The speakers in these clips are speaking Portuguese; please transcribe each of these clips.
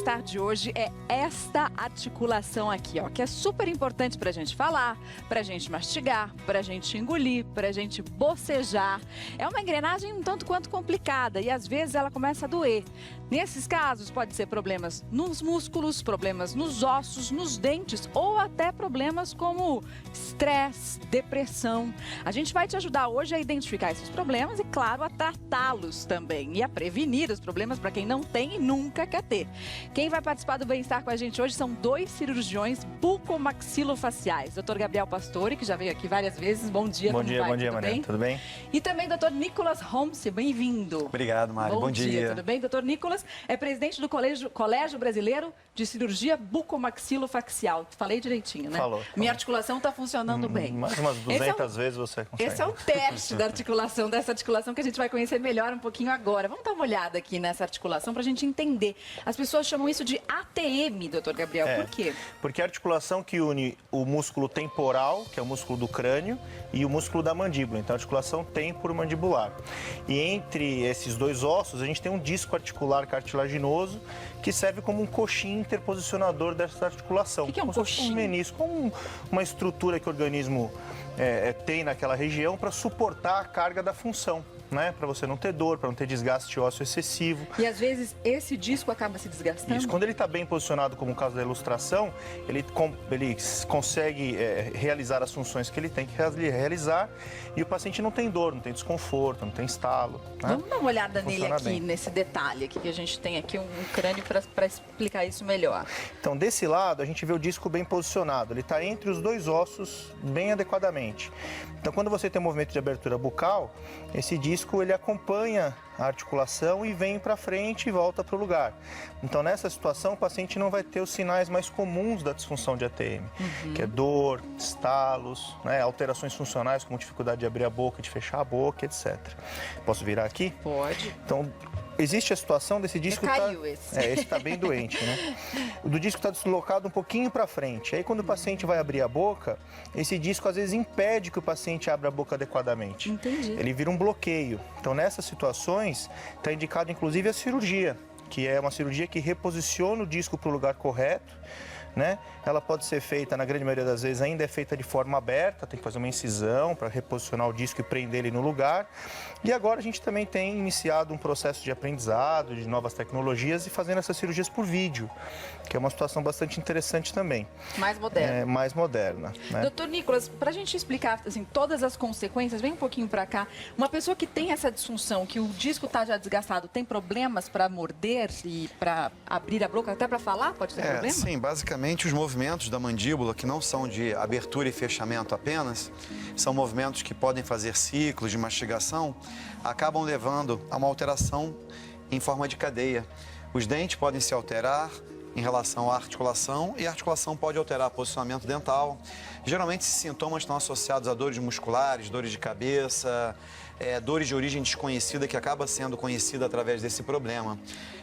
bem-estar de hoje é esta articulação aqui, ó, que é super importante pra gente falar, pra gente mastigar, pra gente engolir, pra gente bocejar. É uma engrenagem um tanto quanto complicada e às vezes ela começa a doer. Nesses casos pode ser problemas nos músculos, problemas nos ossos, nos dentes ou até problemas como estresse, depressão. A gente vai te ajudar hoje a identificar esses problemas e, claro, a tratá-los também e a prevenir os problemas para quem não tem e nunca quer ter. Quem vai participar do Bem-Estar com a gente hoje são dois cirurgiões bucomaxilofaciais. Dr. Gabriel Pastore, que já veio aqui várias vezes. Bom dia, bom dia, Maria. Tudo bem? E também Dr. Nicolas Holmes, bem-vindo. Obrigado, Mari. Bom dia. Tudo bem? Dr. Nicolas é presidente do Colégio Brasileiro de Cirurgia Bucomaxilofacial. Falei direitinho, né? Falou. Minha articulação está funcionando bem. Mais umas 200 vezes você consegue. Esse é o teste da articulação, dessa articulação que a gente vai conhecer melhor um pouquinho agora. Vamos dar uma olhada aqui nessa articulação para a gente entender. As pessoas chamam isso de ATM, doutor Gabriel. Por quê? Porque é a articulação que une o músculo temporal, que é o músculo do crânio, e o músculo da mandíbula. Então, a articulação temporomandibular. E entre esses dois ossos, a gente tem um disco articular cartilaginoso que serve como um coxim interposicionador dessa articulação. O que é um coxim? Um menisco, uma estrutura que o organismo tem naquela região para suportar a carga da função. Né? Para você não ter dor, para não ter desgaste ósseo excessivo. E às vezes esse disco acaba se desgastando? Isso, quando ele está bem posicionado, como o caso da ilustração, ele consegue realizar as funções que ele tem que realizar e o paciente não tem dor, não tem desconforto, não tem estalo. Né? Vamos dar uma olhada Funciona nele aqui, bem. Nesse detalhe aqui, que a gente tem aqui um crânio para explicar isso melhor. Então, desse lado, a gente vê o disco bem posicionado. Ele está entre os dois ossos bem adequadamente. Então, quando você tem um movimento de abertura bucal, esse disco ele acompanha a articulação e vem para frente e volta para o lugar. Então, nessa situação, o paciente não vai ter os sinais mais comuns da disfunção de ATM, que é dor, estalos, né, alterações funcionais, como dificuldade de abrir a boca, de fechar a boca, etc. Posso virar aqui? Pode. Então, existe a situação desse disco... Caiu esse. Esse está bem doente, né? O do disco está deslocado um pouquinho para frente. Aí, quando o paciente vai abrir a boca, esse disco às vezes impede que o paciente abra a boca adequadamente. Entendi. Ele vira um bloqueio. Então, nessas situações, está indicado inclusive a cirurgia, que é uma cirurgia que reposiciona o disco para o lugar correto, né? Ela pode ser feita, na grande maioria das vezes, ainda é feita de forma aberta, tem que fazer uma incisão para reposicionar o disco e prender ele no lugar. E agora a gente também tem iniciado um processo de aprendizado, de novas tecnologias e fazendo essas cirurgias por vídeo, que é uma situação bastante interessante também. Mais moderna. Mais moderna, né? Doutor Nicolas, para a gente explicar assim, todas as consequências, vem um pouquinho para cá. Uma pessoa que tem essa disfunção, que o disco está já desgastado, tem problemas para morder e para abrir a boca, até para falar? Pode ter problema? Sim, basicamente os movimentos da mandíbula, que não são de abertura e fechamento apenas, são movimentos que podem fazer ciclos de mastigação, acabam levando a uma alteração em forma de cadeia. Os dentes podem se alterar em relação à articulação e a articulação pode alterar o posicionamento dental. Geralmente esses sintomas estão associados a dores musculares, dores de cabeça, dores de origem desconhecida que acaba sendo conhecida através desse problema.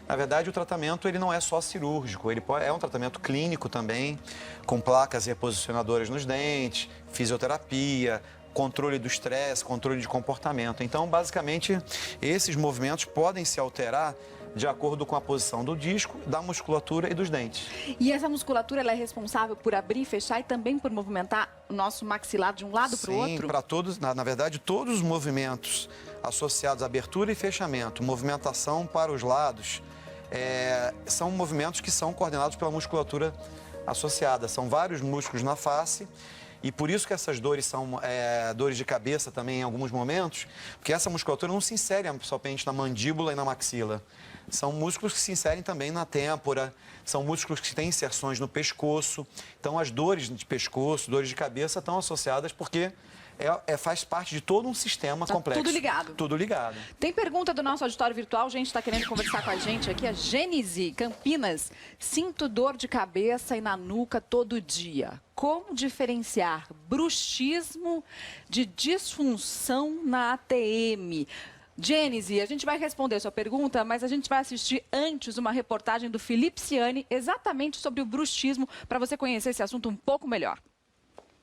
Na verdade, o tratamento ele não é só cirúrgico, ele é um tratamento clínico também, com placas reposicionadoras nos dentes, fisioterapia, controle do estresse, controle de comportamento. Então, basicamente, esses movimentos podem se alterar de acordo com a posição do disco, da musculatura e dos dentes. E essa musculatura ela é responsável por abrir e fechar e também por movimentar o nosso maxilar de um lado para o outro? Sim, para todos, na verdade, todos os movimentos associados à abertura e fechamento, movimentação para os lados, são movimentos que são coordenados pela musculatura associada. São vários músculos na face. E por isso que essas dores são dores de cabeça também em alguns momentos, porque essa musculatura não se insere somente na mandíbula e na maxila. São músculos que se inserem também na têmpora, são músculos que têm inserções no pescoço. Então, as dores de pescoço, dores de cabeça estão associadas porque faz parte de todo um sistema complexo. Tudo ligado. Tudo ligado. Tem pergunta do nosso auditório virtual, gente está querendo conversar com a gente aqui, a Gênese, Campinas. Sinto dor de cabeça e na nuca todo dia. Como diferenciar bruxismo de disfunção na ATM? Gênese, a gente vai responder a sua pergunta, mas a gente vai assistir antes uma reportagem do Felipe Ciani exatamente sobre o bruxismo, para você conhecer esse assunto um pouco melhor.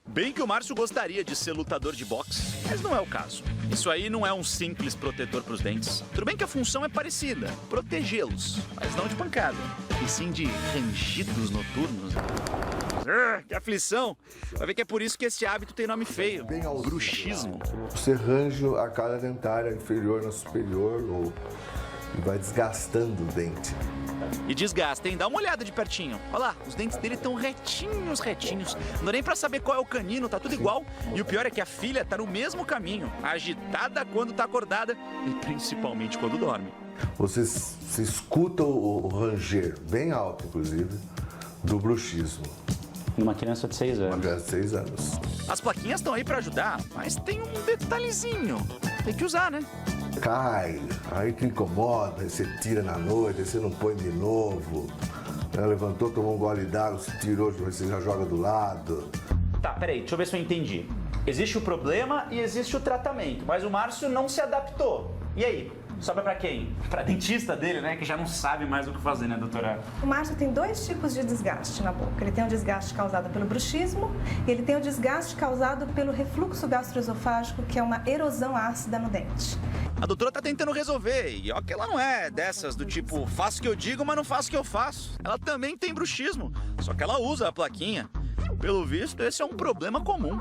Bem que o Márcio gostaria de ser lutador de boxe, mas não é o caso. Isso aí não é um simples protetor para os dentes. Tudo bem que a função é parecida, protegê-los, mas não de pancada, e sim de rangidos noturnos. Que aflição! Vai ver que é por isso que esse hábito tem nome feio, bruxismo. Você range a calha dentária inferior na superior e vai desgastando o dente. E desgasta, hein? Dá uma olhada de pertinho. Olha lá, os dentes dele estão retinhos. Não dá nem pra saber qual é o canino, tá tudo igual. E o pior é que a filha tá no mesmo caminho, agitada quando tá acordada e principalmente quando dorme. Você escuta o ranger, bem alto inclusive, do bruxismo. Numa criança de 6 anos. Uma criança de 6 anos. As plaquinhas estão aí pra ajudar, mas tem um detalhezinho. Tem que usar, né? Cai, aí que incomoda, aí você tira na noite, aí você não põe de novo. Ela levantou, tomou um gole d'água, se tirou, você já joga do lado. Tá, peraí, deixa eu ver se eu entendi. Existe o problema e existe o tratamento, mas o Márcio não se adaptou. E aí? Sobra pra quem? Pra dentista dele, né? Que já não sabe mais o que fazer, né, doutora? O Márcio tem 2 tipos de desgaste na boca. Ele tem o desgaste causado pelo bruxismo e ele tem o desgaste causado pelo refluxo gastroesofágico, que é uma erosão ácida no dente. A doutora tá tentando resolver, e ó que ela não é dessas do tipo, faço o que eu digo, mas não faço o que eu faço. Ela também tem bruxismo, só que ela usa a plaquinha. Pelo visto, esse é um problema comum.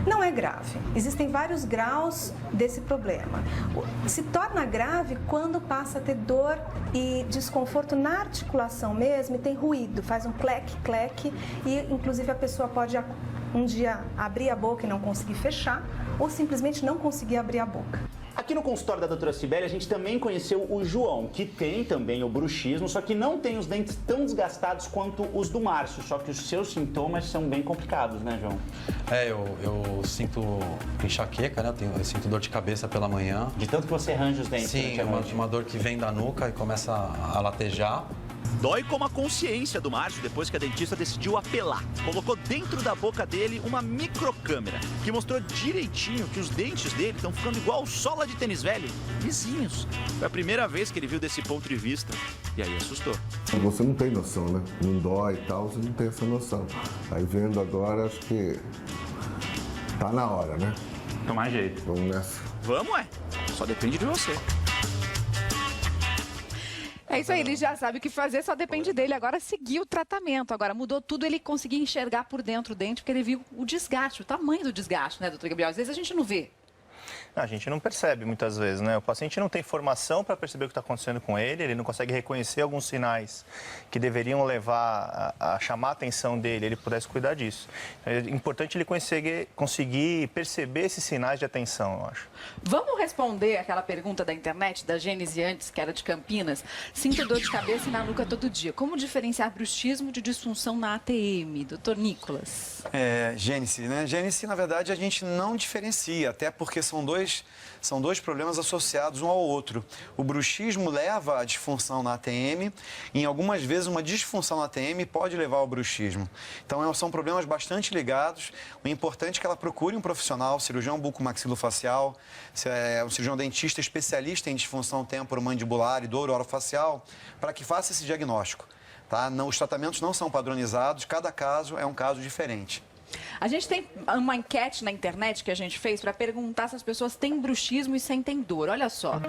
Não é grave. Existem vários graus desse problema. Se torna grave quando passa a ter dor e desconforto na articulação mesmo e tem ruído, faz um clec-clec e inclusive a pessoa pode um dia abrir a boca e não conseguir fechar ou simplesmente não conseguir abrir a boca. Aqui no consultório da doutora Cibele, a gente também conheceu o João, que tem também o bruxismo, só que não tem os dentes tão desgastados quanto os do Márcio, só que os seus sintomas são bem complicados, né, João? Eu sinto enxaqueca, né? Eu sinto dor de cabeça pela manhã. De tanto que você arranja os dentes. Sim, uma dor que vem da nuca e começa a latejar. Dói como a consciência do Márcio depois que a dentista decidiu apelar. Colocou dentro da boca dele uma microcâmera que mostrou direitinho que os dentes dele estão ficando igual sola de tênis velho, lisinhos. Foi a primeira vez que ele viu desse ponto de vista e aí assustou. Você não tem noção, né? Não dói e tal, você não tem essa noção. Aí vendo agora, acho que tá na hora, né? Tomar jeito. Vamos nessa. Vamos, só depende de você. É isso aí, ele já sabe o que fazer, só depende dele. Agora seguir o tratamento. Agora mudou tudo, ele conseguia enxergar por dentro o dente, porque ele viu o desgaste, o tamanho do desgaste, né, doutor Gabriel? Às vezes a gente não vê. A gente não percebe muitas vezes, né? O paciente não tem formação para perceber o que está acontecendo com ele não consegue reconhecer alguns sinais que deveriam levar a chamar a atenção dele, ele pudesse cuidar disso. É importante ele conseguir perceber esses sinais de atenção, eu acho. Vamos responder aquela pergunta da internet, da Gênese antes, que era de Campinas. Sinto dor de cabeça e na nuca todo dia. Como diferenciar bruxismo de disfunção na ATM, doutor Nicolas? Gênese, né? Gênese, na verdade, a gente não diferencia, até porque são dois problemas associados um ao outro. O bruxismo leva à disfunção na ATM e, em algumas vezes, uma disfunção na ATM pode levar ao bruxismo. Então, são problemas bastante ligados. O importante é que ela procure um profissional, cirurgião bucomaxilofacial, um cirurgião dentista especialista em disfunção temporomandibular e dor orofacial, para que faça esse diagnóstico. Tá? Os tratamentos não são padronizados, cada caso é um caso diferente. A gente tem uma enquete na internet que a gente fez para perguntar se as pessoas têm bruxismo e sentem dor. Olha só,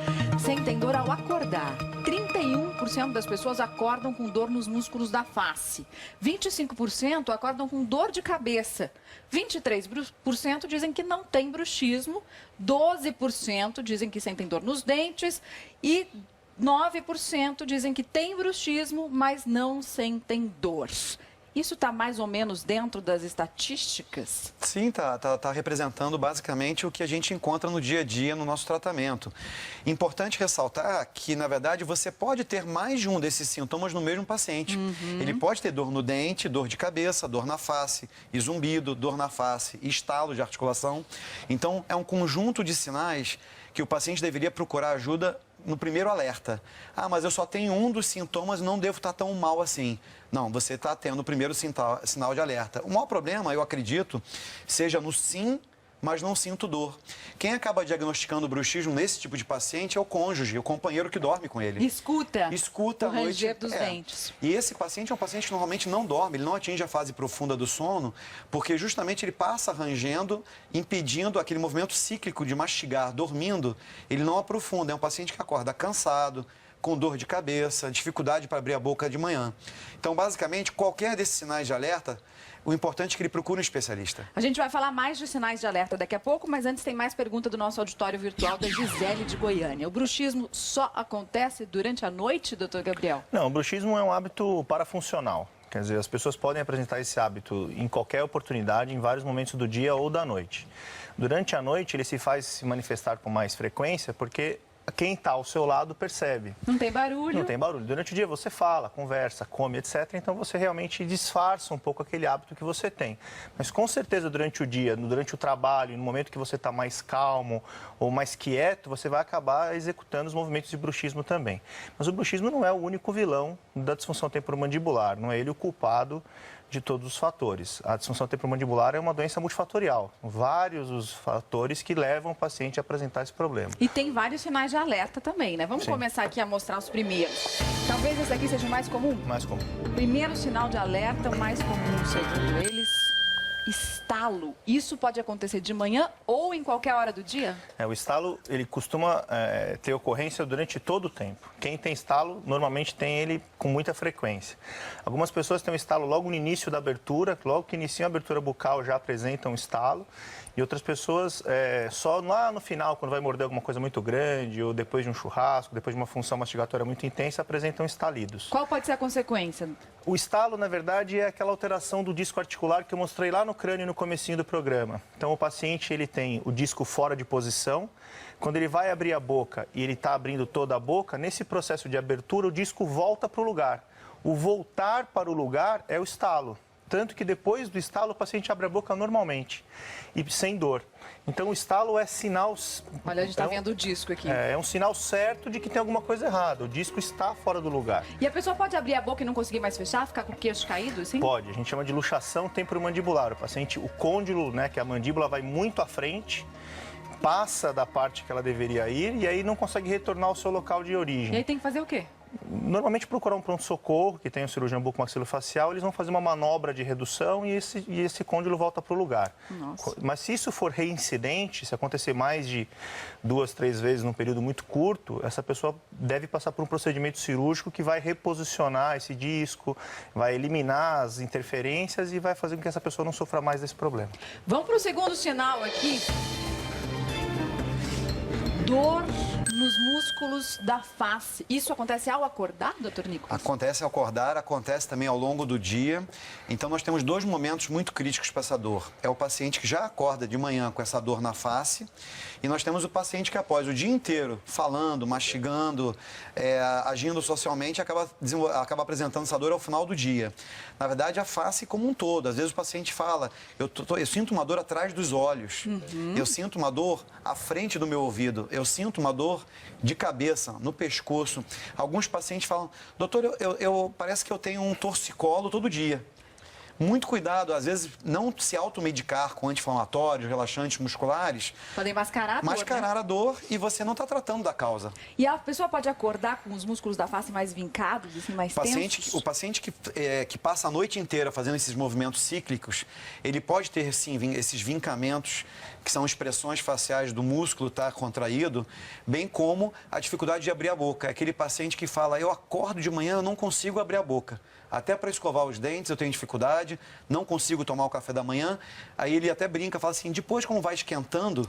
sentem dor ao acordar. 31% das pessoas acordam com dor nos músculos da face. 25% acordam com dor de cabeça. 23% dizem que não tem bruxismo. 12% dizem que sentem dor nos dentes. E 9% dizem que tem bruxismo, mas não sentem dor. Isso está mais ou menos dentro das estatísticas? Sim, tá representando basicamente o que a gente encontra no dia a dia no nosso tratamento. Importante ressaltar que, na verdade, você pode ter mais de um desses sintomas no mesmo paciente. Ele pode ter dor no dente, dor de cabeça, dor na face, e zumbido, dor na face, e estalo de articulação. Então, é um conjunto de sinais que o paciente deveria procurar ajuda no primeiro alerta. Mas eu só tenho um dos sintomas e não devo estar tão mal assim. Não, você está tendo o primeiro sinal de alerta. O maior problema, eu acredito, seja no sim, mas não sinto dor. Quem acaba diagnosticando bruxismo nesse tipo de paciente é o cônjuge, o companheiro que dorme com ele. Escuta Escuta o a noite. ranger dos dentes. E esse paciente é um paciente que normalmente não dorme, ele não atinge a fase profunda do sono, porque justamente ele passa rangendo, impedindo aquele movimento cíclico de mastigar, dormindo, ele não aprofunda. É um paciente que acorda cansado, com dor de cabeça, dificuldade para abrir a boca de manhã. Então, basicamente, qualquer desses sinais de alerta, o importante é que ele procure um especialista. A gente vai falar mais de sinais de alerta daqui a pouco, mas antes tem mais pergunta do nosso auditório virtual da Gisele de Goiânia. O bruxismo só acontece durante a noite, doutor Gabriel? Não, o bruxismo é um hábito parafuncional. Quer dizer, as pessoas podem apresentar esse hábito em qualquer oportunidade, em vários momentos do dia ou da noite. Durante a noite, ele se faz se manifestar com mais frequência porque quem está ao seu lado percebe. Não tem barulho. Não tem barulho. Durante o dia você fala, conversa, come, etc. Então você realmente disfarça um pouco aquele hábito que você tem. Mas com certeza durante o dia, durante o trabalho, no momento que você está mais calmo ou mais quieto, você vai acabar executando os movimentos de bruxismo também. Mas o bruxismo não é o único vilão da disfunção temporomandibular. Não é ele o culpado de todos os fatores. A disfunção temporomandibular é uma doença multifatorial. Vários os fatores que levam o paciente a apresentar esse problema. E tem vários sinais de alerta também, né? Vamos começar aqui a mostrar os primeiros. Talvez esse aqui seja o mais comum? Mais comum. O primeiro sinal de alerta, o mais comum, segundo eles, estalo. Isso pode acontecer de manhã ou em qualquer hora do dia? O estalo, ele costuma ter ocorrência durante todo o tempo. Quem tem estalo, normalmente tem ele com muita frequência. Algumas pessoas têm um estalo logo no início da abertura, logo que iniciam a abertura bucal já apresentam um estalo. E outras pessoas, só lá no final, quando vai morder alguma coisa muito grande, ou depois de um churrasco, depois de uma função mastigatória muito intensa, apresentam estalidos. Qual pode ser a consequência? O estalo, na verdade, é aquela alteração do disco articular que eu mostrei lá no crânio no comecinho do programa. Então, o paciente ele tem o disco fora de posição. Quando ele vai abrir a boca e ele está abrindo toda a boca, nesse processo de abertura, o disco volta para o lugar. O voltar para o lugar é o estalo. Tanto que depois do estalo o paciente abre a boca normalmente e sem dor. Então o estalo é sinal... Olha, a gente está vendo o disco aqui. É um sinal certo de que tem alguma coisa errada. O disco está fora do lugar. E a pessoa pode abrir a boca e não conseguir mais fechar, ficar com o queixo caído, assim? Pode. A gente chama de luxação temporomandibular. O paciente, o côndilo, né, que é a mandíbula, vai muito à frente, passa da parte que ela deveria ir e aí não consegue retornar ao seu local de origem. E aí tem que fazer o quê? Normalmente procurar um pronto-socorro, que tem um cirurgião bucomaxilofacial, eles vão fazer uma manobra de redução e esse côndilo volta para o lugar. Nossa. Mas se isso for reincidente, se acontecer mais de 2, 3 vezes num período muito curto, essa pessoa deve passar por um procedimento cirúrgico que vai reposicionar esse disco, vai eliminar as interferências e vai fazer com que essa pessoa não sofra mais desse problema. Vamos para o segundo sinal aqui. Dor nos músculos da face. Isso acontece ao acordar, doutor Nicolas? Acontece ao acordar, acontece também ao longo do dia. Então, nós temos 2 momentos muito críticos para essa dor. É o paciente que já acorda de manhã com essa dor na face e nós temos o paciente que após o dia inteiro falando, mastigando, agindo socialmente, acaba apresentando essa dor ao final do dia. Na verdade, a face como um todo. Às vezes o paciente fala, eu sinto uma dor atrás dos olhos, eu sinto uma dor à frente do meu ouvido, eu sinto uma dor de cabeça, no pescoço. Alguns pacientes falam, doutor, parece que eu tenho um torcicolo todo dia. Muito cuidado, às vezes, não se automedicar com anti-inflamatórios, relaxantes musculares. Podem mascarar a dor, Mascarar né? a dor e você não está tratando da causa. E a pessoa pode acordar com os músculos da face mais vincados, assim, mais tensos? O paciente que passa a noite inteira fazendo esses movimentos cíclicos, ele pode ter, sim, esses vincamentos, que são expressões faciais do músculo estar contraído, bem como a dificuldade de abrir a boca. É aquele paciente que fala, eu acordo de manhã, eu não consigo abrir a boca. Até para escovar os dentes eu tenho dificuldade, não consigo tomar o café da manhã. Aí ele até brinca, fala assim, depois como vai esquentando,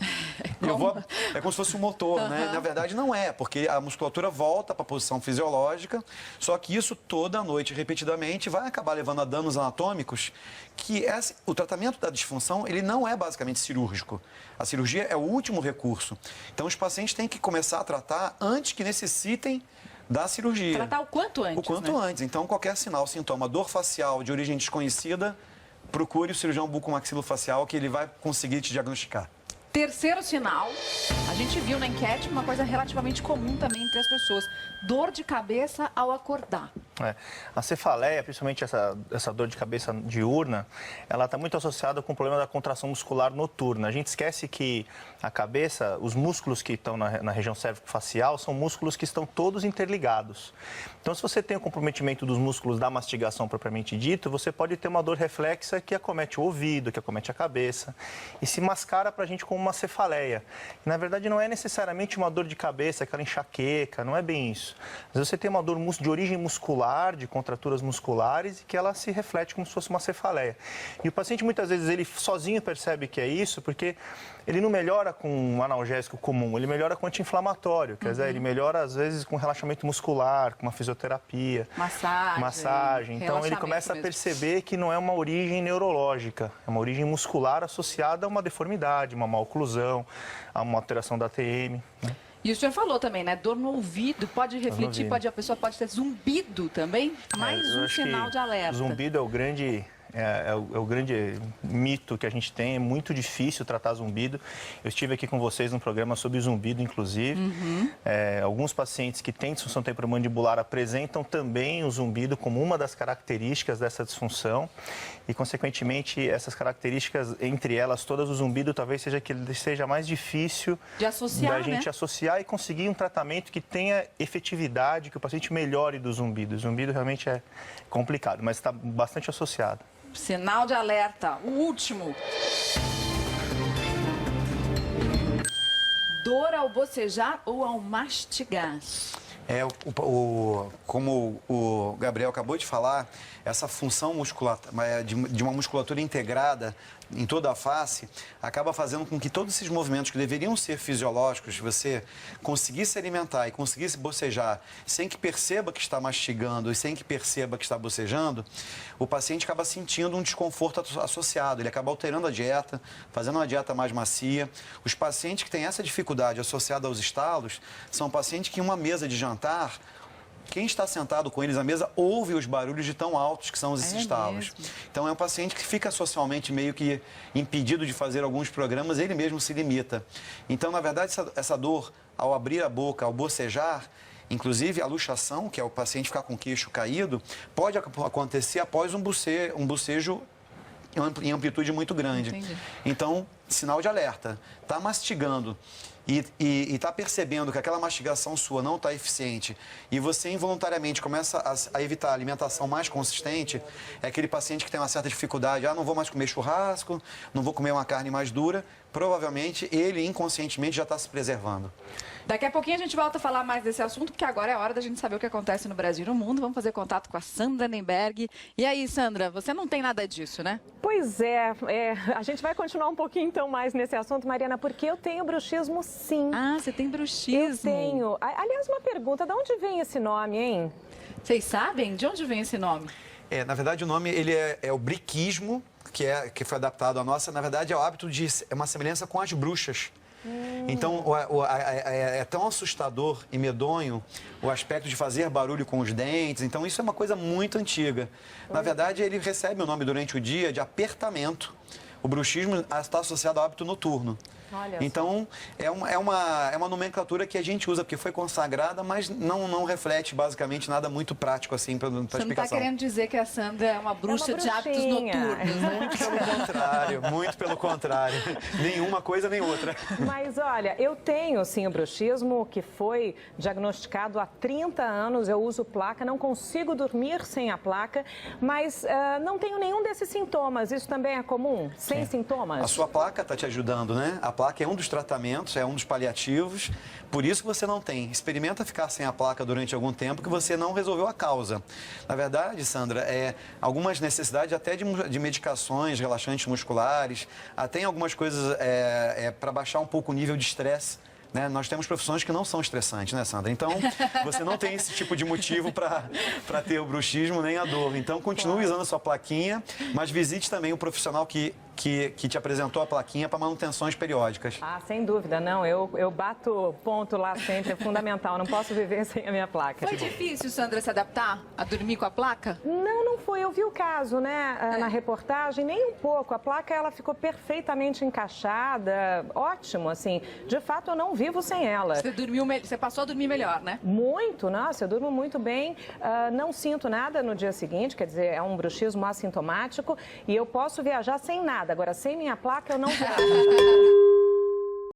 é como se fosse um motor, né? Na verdade não é, porque a musculatura volta para a posição fisiológica, só que isso toda noite, repetidamente, vai acabar levando a danos anatômicos, que o tratamento da disfunção, ele não é basicamente cirúrgico. A cirurgia é o último recurso. Então os pacientes têm que começar a tratar antes que necessitem da cirurgia. Tratar o quanto antes, O quanto antes. Então, qualquer sinal, sintoma, dor facial de origem desconhecida, procure o cirurgião bucomaxilofacial que ele vai conseguir te diagnosticar. Terceiro sinal, a gente viu na enquete uma coisa relativamente comum também entre as pessoas. Dor de cabeça ao acordar. A cefaleia, principalmente essa dor de cabeça diurna, ela está muito associada com o problema da contração muscular noturna. A gente esquece que a cabeça, os músculos que estão na região cérvico-facial são músculos que estão todos interligados. Então, se você tem o comprometimento dos músculos da mastigação propriamente dito, você pode ter uma dor reflexa que acomete o ouvido, que acomete a cabeça e se mascara para a gente como uma cefaleia. E, na verdade, não é necessariamente uma dor de cabeça, aquela enxaqueca, não é bem isso. Às vezes você tem uma dor de origem muscular, de contraturas musculares, e que ela se reflete como se fosse uma cefaleia. E o paciente, muitas vezes, ele sozinho percebe que é isso, porque ele não melhora com um analgésico comum, ele melhora com anti-inflamatório, quer dizer, ele melhora, às vezes, com relaxamento muscular, com uma fisioterapia, massagem. Então, ele começa a perceber que não é uma origem neurológica, é uma origem muscular associada a uma deformidade, uma maloclusão, a uma alteração da ATM, né? E o senhor falou também, né? Dor no ouvido, pode refletir, a pessoa pode ter zumbido também. Mais um sinal de alerta. Zumbido é o grande mito que a gente tem, é muito difícil tratar zumbido. Eu estive aqui com vocês num programa sobre zumbido, inclusive. Alguns pacientes que têm disfunção temporomandibular apresentam também o zumbido como uma das características dessa disfunção. E, consequentemente, essas características, entre elas todas, o zumbido talvez seja que seja mais difícil de associar, da gente associar e conseguir um tratamento que tenha efetividade, que o paciente melhore do zumbido. O zumbido realmente é complicado, mas está bastante associado. Sinal de alerta, o último. Dor ao bocejar ou ao mastigar? Como o Gabriel acabou de falar, essa função muscular, de uma musculatura integrada em toda a face, acaba fazendo com que todos esses movimentos que deveriam ser fisiológicos, você conseguir se alimentar e conseguir se bocejar sem que perceba que está mastigando e sem que perceba que está bocejando, o paciente acaba sentindo um desconforto associado, ele acaba alterando a dieta, fazendo uma dieta mais macia. Os pacientes que têm essa dificuldade associada aos estalos são pacientes que em uma mesa de jantar, quem está sentado com eles à mesa ouve os barulhos de tão altos que são esses estalos. Então, é um paciente que fica socialmente meio que impedido de fazer alguns programas, ele mesmo se limita. Então, na verdade, essa dor, ao abrir a boca, ao bocejar, inclusive a luxação, que é o paciente ficar com o queixo caído, pode acontecer após um bocejo em amplitude muito grande. Entendi. Então, sinal de alerta. Está mastigando e está percebendo que aquela mastigação sua não está eficiente e você involuntariamente começa a evitar a alimentação mais consistente, é aquele paciente que tem uma certa dificuldade, não vou mais comer churrasco, não vou comer uma carne mais dura, provavelmente ele inconscientemente já está se preservando. Daqui a pouquinho a gente volta a falar mais desse assunto, porque agora é hora da gente saber o que acontece no Brasil e no mundo. Vamos fazer contato com a Sandra Nemberg. E aí, Sandra, você não tem nada disso, né? Pois é, a gente vai continuar um pouquinho então mais nesse assunto, Mariana, porque eu tenho bruxismo sim. Ah, você tem bruxismo. Eu tenho. Aliás, uma pergunta, de onde vem esse nome, hein? Vocês sabem de onde vem esse nome? Na verdade, o nome ele é o briquismo, que foi adaptado à nossa. Na verdade, é o hábito é uma semelhança com as bruxas. Então, é tão assustador e medonho o aspecto de fazer barulho com os dentes. Então, isso é uma coisa muito antiga. Na verdade, ele recebe o nome durante o dia de apertamento. O bruxismo está associado ao hábito noturno. Então, é uma nomenclatura que a gente usa porque foi consagrada, mas não reflete basicamente nada muito prático assim para explicação. Você não está querendo dizer que a Sandra é uma bruxa de hábitos noturnos, né? Muito pelo contrário. Nenhuma coisa nem outra. Mas olha, eu tenho sim o bruxismo que foi diagnosticado há 30 anos, eu uso placa, não consigo dormir sem a placa, mas não tenho nenhum desses sintomas. Isso também é comum? Sem sintomas? A sua placa está te ajudando, né? A placa é um dos tratamentos, é um dos paliativos, por isso que você não tem. Experimenta ficar sem a placa durante algum tempo que você não resolveu a causa. Na verdade, Sandra, algumas necessidades até de medicações relaxantes musculares, até em algumas coisas para baixar um pouco o nível de estresse. Né? Nós temos profissões que não são estressantes, né, Sandra? Então, você não tem esse tipo de motivo para ter o bruxismo nem a dor. Então, continue usando a sua plaquinha, mas visite também um profissional que que te apresentou a plaquinha para manutenções periódicas. Ah, sem dúvida, não. Eu bato ponto lá sempre, é fundamental. Não posso viver sem a minha placa. Foi difícil, Sandra, se adaptar a dormir com a placa? Não foi. Eu vi o caso, né, na reportagem, nem um pouco. A placa, ela ficou perfeitamente encaixada, ótimo, assim. De fato, eu não vivo sem ela. Você passou a dormir melhor, né? Muito, nossa, eu durmo muito bem. Não sinto nada no dia seguinte, quer dizer, é um bruxismo assintomático e eu posso viajar sem nada. Agora, sem minha placa, eu não viajo.